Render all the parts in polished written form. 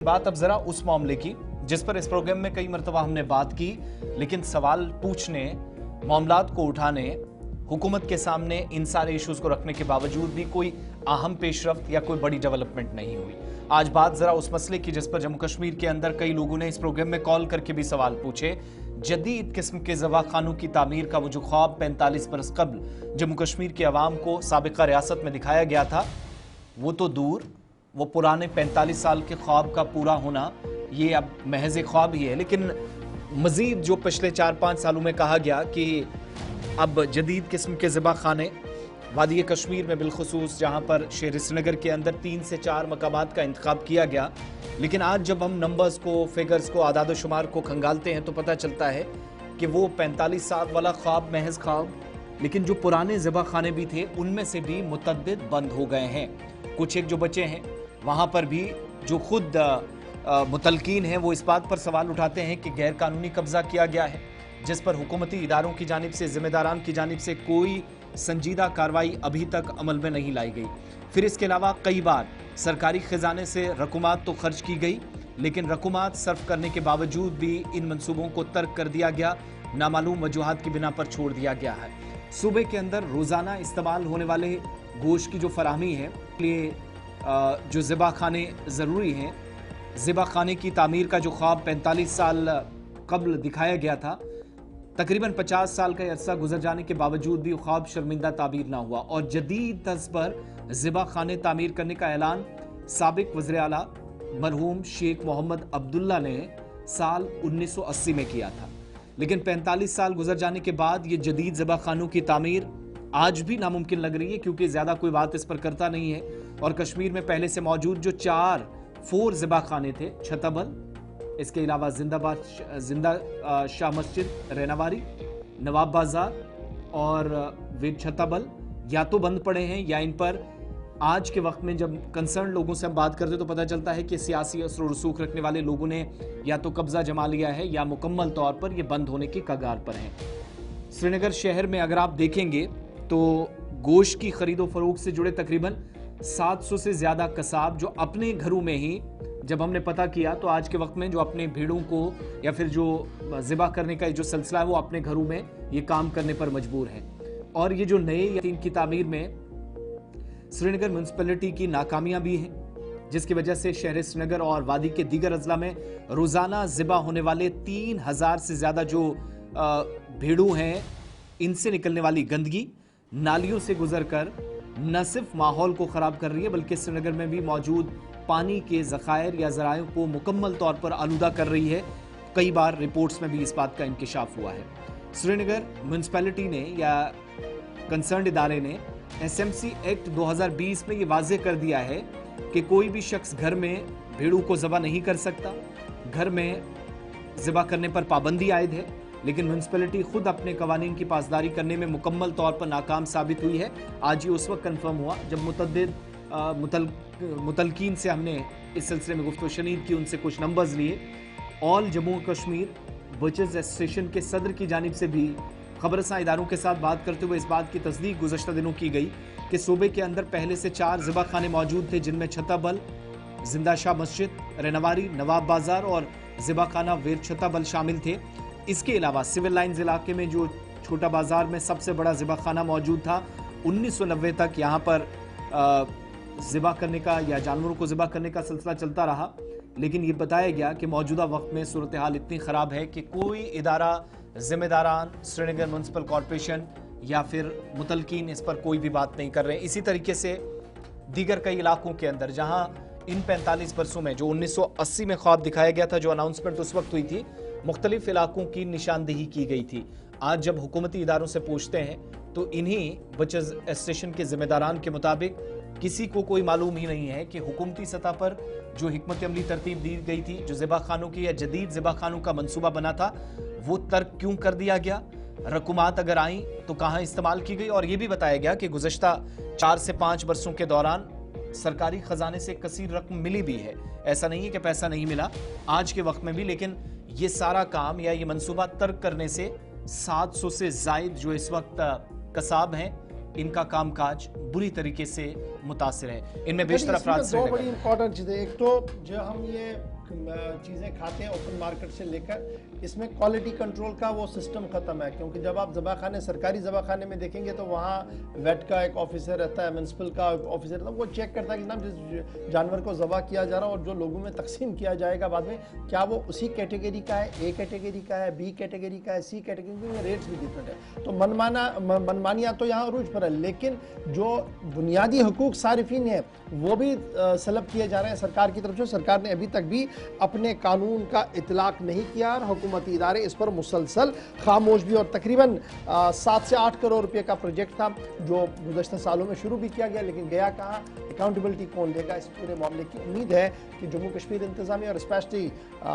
बात अब जरा उस मामले की जिस पर इस प्रोग्राम में कई मरतबा हमने बात की, लेकिन सवाल पूछने, मामलात को उठाने, हुकूमत के सामने इन सारे इश्यूज को रखने के बावजूद भी कोई अहम पेशरफ्त या कोई बड़ी डेवलपमेंट नहीं हुई। आज बात जरा उस मसले की जिस पर जम्मू कश्मीर के अंदर कई लोगों ने इस प्रोग्राम में कॉल करके भी सवाल पूछे। जदीद किस्म के ज़बा खानों की तामीर का वो जो ख्वाब 45 बरस कबल जम्मू कश्मीर के अवाम को साबिका रियासत में दिखाया गया था, वो तो दूर, वो पुराने 45 साल के ख्वाब का पूरा होना ये अब महज एक ख्वाब ही है। लेकिन मज़ीद जो पिछले 4-5 सालों में कहा गया कि अब जदीद किस्म के ज़बा खाने वादी कश्मीर में बिलखुसूस जहाँ पर शेर श्रीनगर के अंदर 3 से 4 मकामात का इंतखाब किया गया, लेकिन आज जब हम नंबर्स को, फिगर्स को, आदाद शुमार को खंगालते हैं तो पता चलता है कि वो 45 साल वाला ख्वाब महज ख्वाब, लेकिन जो पुराने ज़बा खाने भी थे उनमें से भी मुतअद्दिद बंद हो गए हैं। कुछ एक जो बचे हैं वहाँ पर भी जो खुद मुतलकीन हैं वो इस बात पर सवाल उठाते हैं कि गैर कानूनी कब्जा किया गया है, जिस पर हुकूमती इदारों की जानिब से, ज़िम्मेदारान की जानिब से कोई संजीदा कार्रवाई अभी तक अमल में नहीं लाई गई। फिर इसके अलावा कई बार सरकारी खजाने से रकूमात तो खर्च की गई, लेकिन रकूमात सर्फ करने के बावजूद भी इन मंसूबों को तर्क कर दिया गया, नामालूम वजूहात की बिना पर छोड़ दिया गया है। सूबे के अंदर रोज़ाना इस्तेमाल होने वाले गोश्त की जो फराहमी है, लिए जो ज़बा खाने ज़रूरी हैं, ज़बा खाने की तामीर का जो ख्वाब 45 साल कबल दिखाया गया था, तकरीबन 50 साल का अरसा गुजर जाने के बावजूद भी ख्वाब शर्मिंदा ताबीर ना हुआ और जदीद तर्ज पर ज़बा खाने तामीर करने का ऐलान साबिक वज़ीर आला मरहूम शेख मोहम्मद अब्दुल्ला ने साल 1980 में किया था। लेकिन 45 साल गुजर जाने के बाद ये जदीद ज़बा खानों की तामीर आज भी नामुमकिन लग रही है, क्योंकि ज़्यादा कोई बात इस पर करता नहीं है। और कश्मीर में पहले से मौजूद जो 4 ज़बा खाने थे, छतबल, इसके अलावा जिंदा शाह मस्जिद, रेनावारी, नवाब बाजार और वीर छतबल या तो बंद पड़े हैं या इन पर आज के वक्त में जब कंसर्न लोगों से हम बात करते तो पता चलता है कि सियासी असर और रसूख रखने वाले लोगों ने या तो कब्जा जमा लिया है या मुकम्मल तौर पर ये बंद होने की कगार पर हैं। श्रीनगर शहर में अगर आप देखेंगे तो गोश्त की खरीदो फरोख्त से जुड़े तकरीबन 700 से ज़्यादा कसाब जो अपने घरों में ही, जब हमने पता किया तो आज के वक्त में जो अपने भेड़ों को या फिर जो ज़िबा करने का जो सिलसिला है वो अपने घरों में ये काम करने पर मजबूर हैं। और ये जो नए यतीम की तामीर में श्रीनगर म्यूनसिपैलिटी की नाकामियां भी हैं, जिसकी वजह से शहर श्रीनगर और वादी के दीगर अजला में रोज़ाना ज़िबा होने वाले 3000 से ज़्यादा जो भेड़ों हैं, इनसे निकलने वाली गंदगी नालियों से गुजर कर न सिर्फ माहौल को ख़राब कर रही है बल्कि श्रीनगर में भी मौजूद पानी के ज़खायर या ज़रायों को मुकम्मल तौर पर आलूदा कर रही है। कई बार रिपोर्ट्स में भी इस बात का इंकिशाफ हुआ है। श्रीनगर म्यूनसिपैलिटी ने या कंसर्न इदारे ने SMC एक्ट 2020 में ये वाज़े कर दिया है कि कोई भी शख्स घर में भेड़ों को ज़बा नहीं कर सकता, घर में ज़बा करने पर पाबंदी आयद है। लेकिन म्यूनसिपैलिटी खुद अपने कवानीन की पासदारी करने में मुकम्मल तौर पर नाकाम साबित हुई है। आज ये उस वक्त कन्फर्म हुआ जब मुतलकीन से हमने इस सिलसिले में गुफ्तगू शनीद की, उनसे कुछ नंबर्स लिए। ऑल जम्मू कश्मीर बचर्स एसोसिएशन के सदर की जानिब से भी खबरसां इदारों के साथ बात करते हुए इस बात की तस्दीक गुज़श्ता दिनों की गई कि सूबे के अंदर पहले से 4 ज़बा खाने मौजूद थे, जिनमें छतबल, जिंदा शाह मस्जिद, रेनावारी, नवाब बाजार और ज़बा खाना वीर छतबल शामिल थे। इसके अलावा सिविल लाइन्स इलाके में जो छोटा बाजार में सबसे बड़ा ज़बा खाना मौजूद था, 1990 तक यहाँ पर ज़बा करने का या जानवरों को ज़बा करने का सिलसिला चलता रहा। लेकिन ये बताया गया कि मौजूदा वक्त में सूरत हाल इतनी ख़राब है कि कोई इदारा, ज़िम्मेदारान, श्रीनगर म्यूनसिपल कॉरपोरेशन या फिर मुतलकीन इस पर कोई भी बात नहीं कर रहे हैं। इसी तरीके से दीगर कई इलाकों के अंदर जहाँ इन 45 बरसों में जो 1980 में ख्वाब दिखाया गया था, जो अनाउंसमेंट उस वक्त हुई थी, मुख्तलिफ इलाकों की निशानदेही की गई थी। आज जब हुकूमती इदारों से पूछते हैं तो इन्हीं बचर्स एसोसिएशन के ज़िम्मेदारान के मुताबिक किसी को कोई मालूम ही नहीं है कि हुकूमती सतह पर जो हिकमत अमली तरतीब दी गई थी, जो ज़बा खानों की या जदीद ज़बा खानों का मंसूबा बना था, वो तर्क क्यों कर दिया गया, रकूमात अगर आई तो कहाँ इस्तेमाल की गई। और ये भी बताया गया कि गुज़श्ता 4 से 5 बरसों के दौरान सरकारी ख़जाने से कसीर रकम मिली भी है, ऐसा नहीं है कि पैसा नहीं मिला आज के वक्त में भी। लेकिन ये सारा काम या ये मंसूबा तर्क करने से 700 से ज़ायद जो इस वक्त कसाब हैं इनका कामकाज बुरी तरीके से मुतासिर है। इनमें बेशतर अफराद दो बड़ी इंपॉर्टेंट चीज़ें, एक तो जो हम ये चीज़ें खाते हैं ओपन मार्केट से लेकर, इसमें क्वालिटी कंट्रोल का वो सिस्टम ख़त्म है, क्योंकि जब आप ज़बाख़ाने, सरकारी ज़बाख़ाने में देखेंगे तो वहाँ वेट का एक ऑफिसर रहता है, म्यूनसिपल का ऑफिसर रहता है, वो चेक करता है कि जनाब जिस जानवर को ज़बा किया जा रहा है और जो लोगों में तकसीम किया जाएगा बाद में, क्या वो उसी कैटेगरी का है, ए कैटेगरी का है, बी कैटेगरी का है, सी कैटेगरी में, रेट्स भी डिफरेंट है। तो मनमानियाँ तो यहाँ अरूज पर है, लेकिन जो बुनियादी हुकूक सारिफीन है वो भी सलब किए जा रहे हैं सरकार की तरफ से। सरकार ने अभी तक भी अपने कानून का इतलाक नहीं किया और हुकूमती इदारे इस पर मुसलसल खामोश भी। और तकरीबन 7 से 8 करोड़ रुपए का प्रोजेक्ट था जो गुज़श्ता सालों में शुरू भी किया गया, लेकिन गया कहाँ, अकाउंटेबिलिटी कौन लेगा इस पूरे मामले की। उम्मीद है कि जम्मू कश्मीर इंतज़ामिया और स्पेशली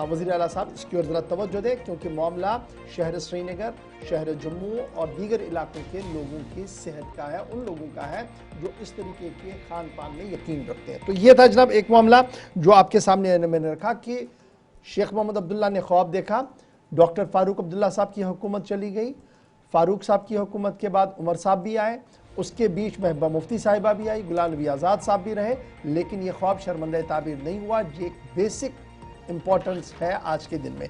वज़ीर आला साहब इसकी ओर ज़रा तवज्जो दें, क्योंकि मामला शहर श्रीनगर, शहर जम्मू और दीगर इलाकों के लोगों की सेहत का है, उन लोगों का है जो इस तरीके के खान पान में यकीन रखते हैं। तो ये था जनाब एक मामला जो आपके सामने मैंने रखा कि शेख मोहम्मद अब्दुल्ला ने ख्वाब देखा, डॉक्टर फारूक अब्दुल्ला साहब की हुकूमत चली गई, फारूक साहब की हुकूमत के बाद उमर साहब भी आए, उसके बीच महबूबा मुफ्ती साहिबा भी आई, गुलाम नबी आज़ाद साहब भी रहे, लेकिन ये ख्वाब शर्मंदा ताबीर नहीं हुआ। ये एक बेसिक इंपॉर्टेंस है आज के दिन में।